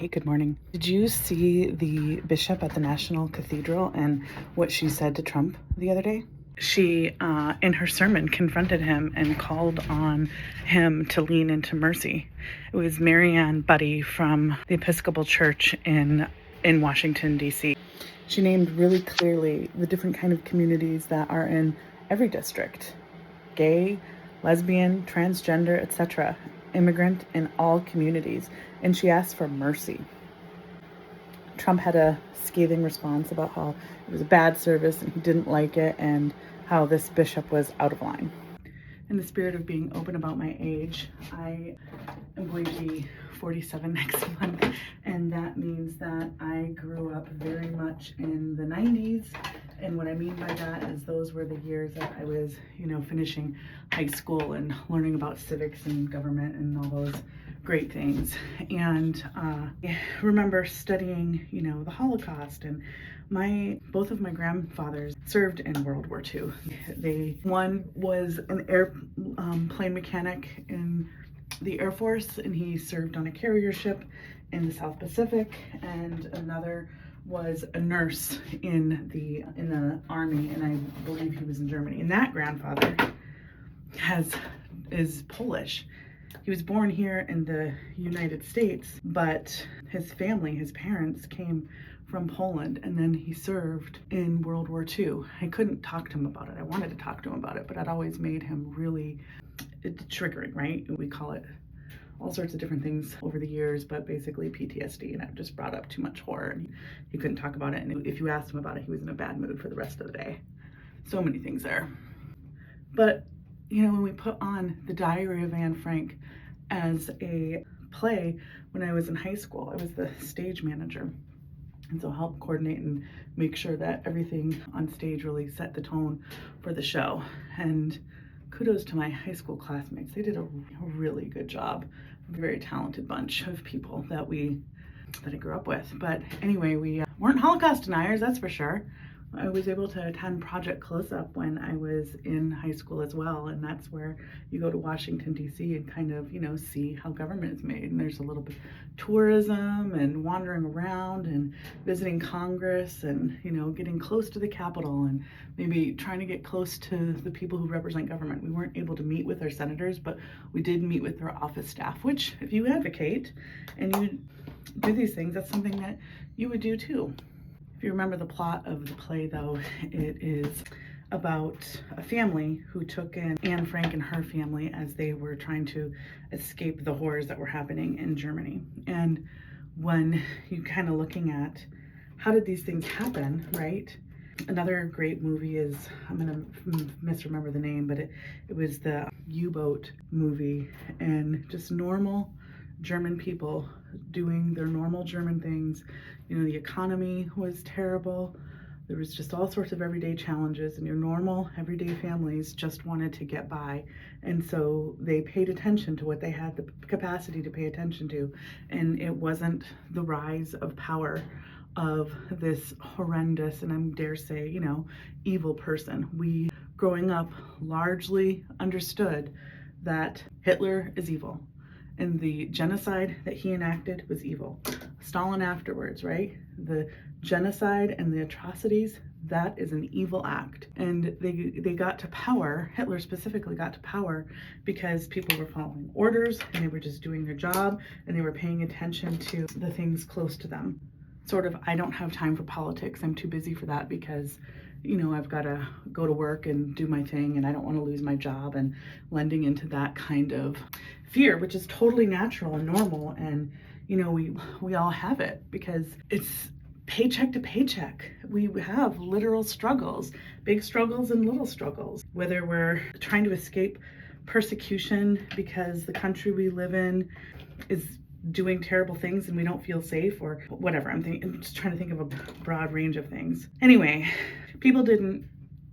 Hey, good morning. Did you see the bishop at the National Cathedral and what she said to Trump the other day? She, in her sermon, confronted him and called on him to lean into mercy. It was Marianne Buddy from the Episcopal Church in Washington, D.C. She named really clearly the different kind of communities that are in every district: gay, lesbian, transgender, etc., immigrant, in all communities. And she asked for mercy. Trump had a scathing response about how it was a bad service and he didn't like it, and how this bishop was out of line. In the spirit of being open about my age, I am going to be 47 next month, and that means that I grew up very much in the 90s. And what I mean by that is those were the years that I was, finishing high school and learning about civics and government and all those great things. And I remember studying, the Holocaust, and both of my grandfathers served in World War II. One was an airplane mechanic in the Air Force, and he served on a carrier ship in the South Pacific, and another was a nurse in the Army, and I believe he was in Germany. And that grandfather is Polish. He was born here in the United States, but his parents came from Poland, and then he served in World War II. I couldn't talk to him about it. I wanted to talk to him about it, but it always made him really triggering, right? We call it all sorts of different things over the years, but basically PTSD, and it just brought up too much horror, and he couldn't talk about it. And if you asked him about it, he was in a bad mood for the rest of the day. So many things there. But, when we put on The Diary of Anne Frank as a play when I was in high school, I was the stage manager. And so help coordinate and make sure that everything on stage really set the tone for the show. And kudos to my high school classmates. They did a really good job. A very talented bunch of people that I grew up with. But anyway, we weren't Holocaust deniers, that's for sure. I was able to attend Project Close Up when I was in high school as well, and that's where you go to Washington, D.C. and kind of, see how government is made. And there's a little bit of tourism and wandering around and visiting Congress and, getting close to the Capitol and maybe trying to get close to the people who represent government. We weren't able to meet with our senators, but we did meet with their office staff, which if you advocate and you do these things, that's something that you would do too. If you remember the plot of the play, though, it is about a family who took in Anne Frank and her family as they were trying to escape the horrors that were happening in Germany. And when you kind of looking at how did these things happen, right? Another great movie is, I'm gonna misremember the name, but it was the U-boat movie, and just normal German people doing their normal German things. The economy was terrible. There was just all sorts of everyday challenges, and your normal everyday families just wanted to get by. And so they paid attention to what they had the capacity to pay attention to. And it wasn't the rise of power of this horrendous, and I dare say, evil person. We, growing up, largely understood that Hitler is evil, and the genocide that he enacted was evil. Stalin afterwards, right? The genocide and the atrocities, that is an evil act. And they got to power, Hitler specifically got to power because people were following orders and they were just doing their job and they were paying attention to the things close to them. Sort of, I don't have time for politics. I'm too busy for that because I've got to go to work and do my thing, and I don't want to lose my job, and lending into that kind of fear, which is totally natural and normal. And, we all have it because it's paycheck to paycheck. We have literal struggles, big struggles and little struggles, whether we're trying to escape persecution because the country we live in is doing terrible things and we don't feel safe, or whatever. I'm just trying to think of a broad range of things. Anyway,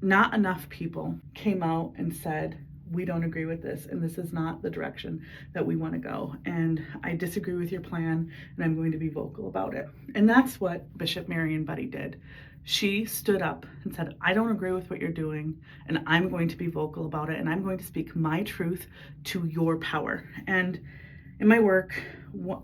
not enough people came out and said, we don't agree with this, and this is not the direction that we want to go, and I disagree with your plan, and I'm going to be vocal about it. And that's what Bishop Marianne Buddy did. She stood up and said, I don't agree with what you're doing, and I'm going to be vocal about it, and I'm going to speak my truth to your power. And In my work,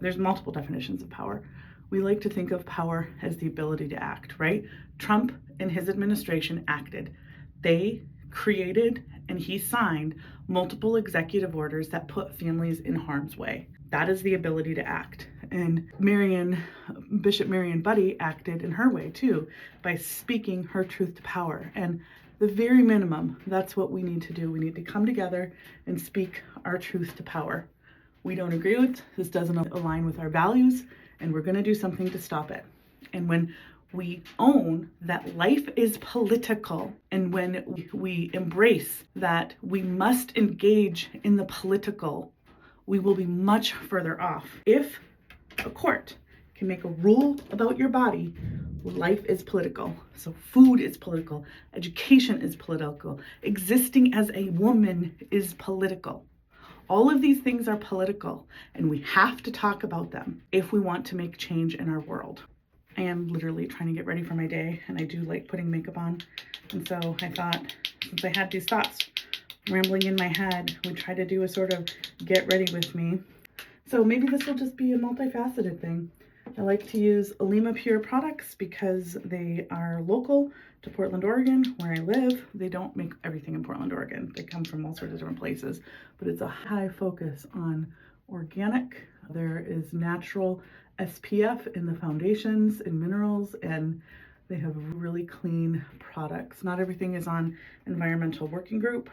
there's multiple definitions of power. We like to think of power as the ability to act, right? Trump and his administration acted. They created and he signed multiple executive orders that put families in harm's way. That is the ability to act. And Bishop Marion Budde acted in her way too, by speaking her truth to power. And the very minimum, that's what we need to do. We need to come together and speak our truth to power. We don't agree with this, doesn't align with our values, and we're going to do something to stop it. And when we own that life is political, and when we embrace that we must engage in the political, we will be much further off. If a court can make a rule about your body, life is political. So food is political, education is political, existing as a woman is political. All of these things are political, and we have to talk about them if we want to make change in our world. I am literally trying to get ready for my day, and I do like putting makeup on. And so I thought, since I had these thoughts rambling in my head, we'd try to do a sort of get ready with me. So maybe this will just be a multifaceted thing. I like to use Alima Pure products because they are local to Portland, Oregon, where I live. They don't make everything in Portland, Oregon. They come from all sorts of different places, but it's a high focus on organic. There is natural SPF in the foundations and minerals, and they have really clean products. Not everything is on Environmental Working Group,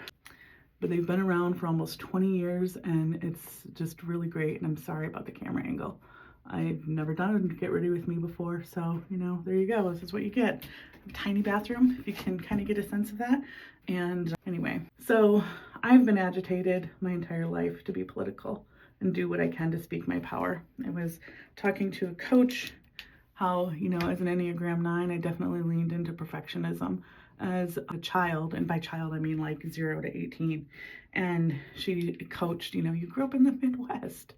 but they've been around for almost 20 years, and it's just really great. And I'm sorry about the camera angle. I've never done a get ready with me before, so there you go. This is what you get. A tiny bathroom, if you can kind of get a sense of that. And anyway, so I've been agitated my entire life to be political and do what I can to speak my power. I was talking to a coach how, as an Enneagram 9, I definitely leaned into perfectionism as a child. And by child, I mean like 0 to 18. And she coached, you grew up in the Midwest.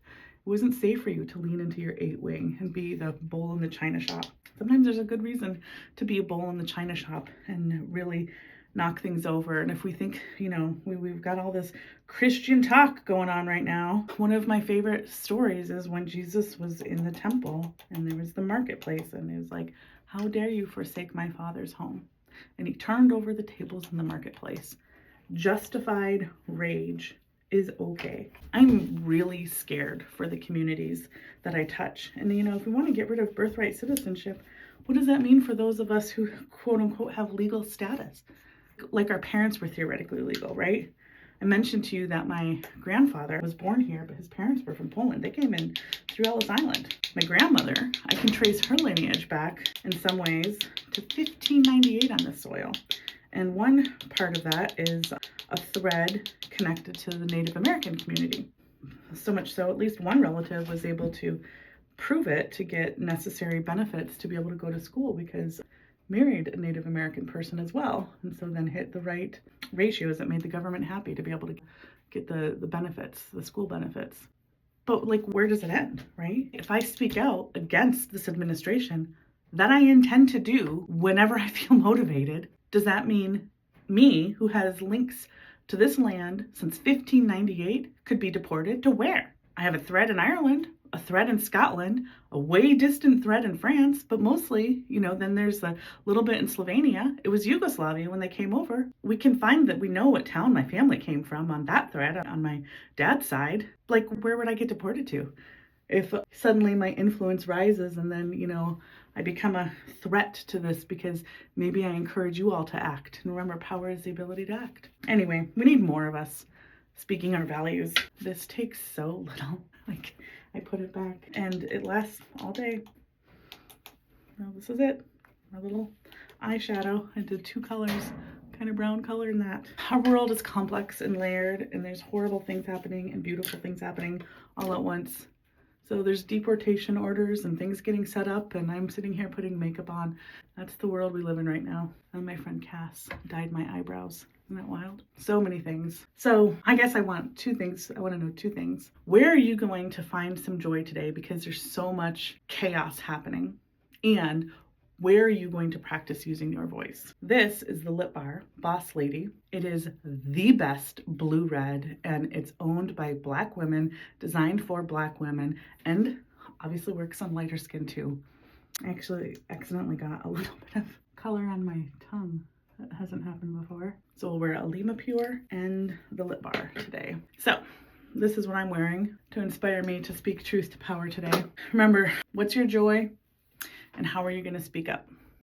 It wasn't safe for you to lean into your 8-wing and be the bull in the china shop. Sometimes there's a good reason to be a bull in the china shop and really knock things over. And if we think, we've got all this Christian talk going on right now. One of my favorite stories is when Jesus was in the temple and there was the marketplace, and it was like, how dare you forsake my Father's home? And he turned over the tables in the marketplace. Justified rage is okay. I'm really scared for the communities that I touch. And if we want to get rid of birthright citizenship, what does that mean for those of us who quote unquote have legal status? Like our parents were theoretically legal, right? I mentioned to you that my grandfather was born here, but his parents were from Poland. They came in through Ellis Island. My grandmother, I can trace her lineage back in some ways to 1598 on this soil. And one part of that is a thread connected to the Native American community. So much so, at least one relative was able to prove it to get necessary benefits to be able to go to school because married a Native American person as well. And so then hit the right ratios that made the government happy to be able to get the benefits, the school benefits. But where does it end, right? If I speak out against this administration, that I intend to do whenever I feel motivated, does that mean me, who has links to this land since 1598, could be deported to where? I have a thread in Ireland, a thread in Scotland, a way distant thread in France, but mostly, then there's a little bit in Slovenia. It was Yugoslavia when they came over. We can find that we know what town my family came from on that thread on my dad's side. Where would I get deported to? If suddenly my influence rises and then, I become a threat to this because maybe I encourage you all to act. And remember, power is the ability to act. Anyway, we need more of us speaking our values. This takes so little. I put it back and it lasts all day. Now this is it. My little eyeshadow. I did 2 colors, kind of brown color in that. Our world is complex and layered, and there's horrible things happening and beautiful things happening all at once. So there's deportation orders and things getting set up, and I'm sitting here putting makeup on. That's the world we live in right now. And my friend Cass dyed my eyebrows. Isn't that wild? So many things. So I guess I want 2 things. I want to know 2 things. Where are you going to find some joy today? Because there's so much chaos happening. And where are you going to practice using your voice? This is the Lip Bar Boss Lady. It is the best blue red, and it's owned by Black women, designed for Black women, and obviously works on lighter skin too. I actually accidentally got a little bit of color on my tongue. That hasn't happened before. So we'll wear a Lima Pure and the Lip Bar today. So this is what I'm wearing to inspire me to speak truth to power today. Remember, what's your joy and how are you going to speak up?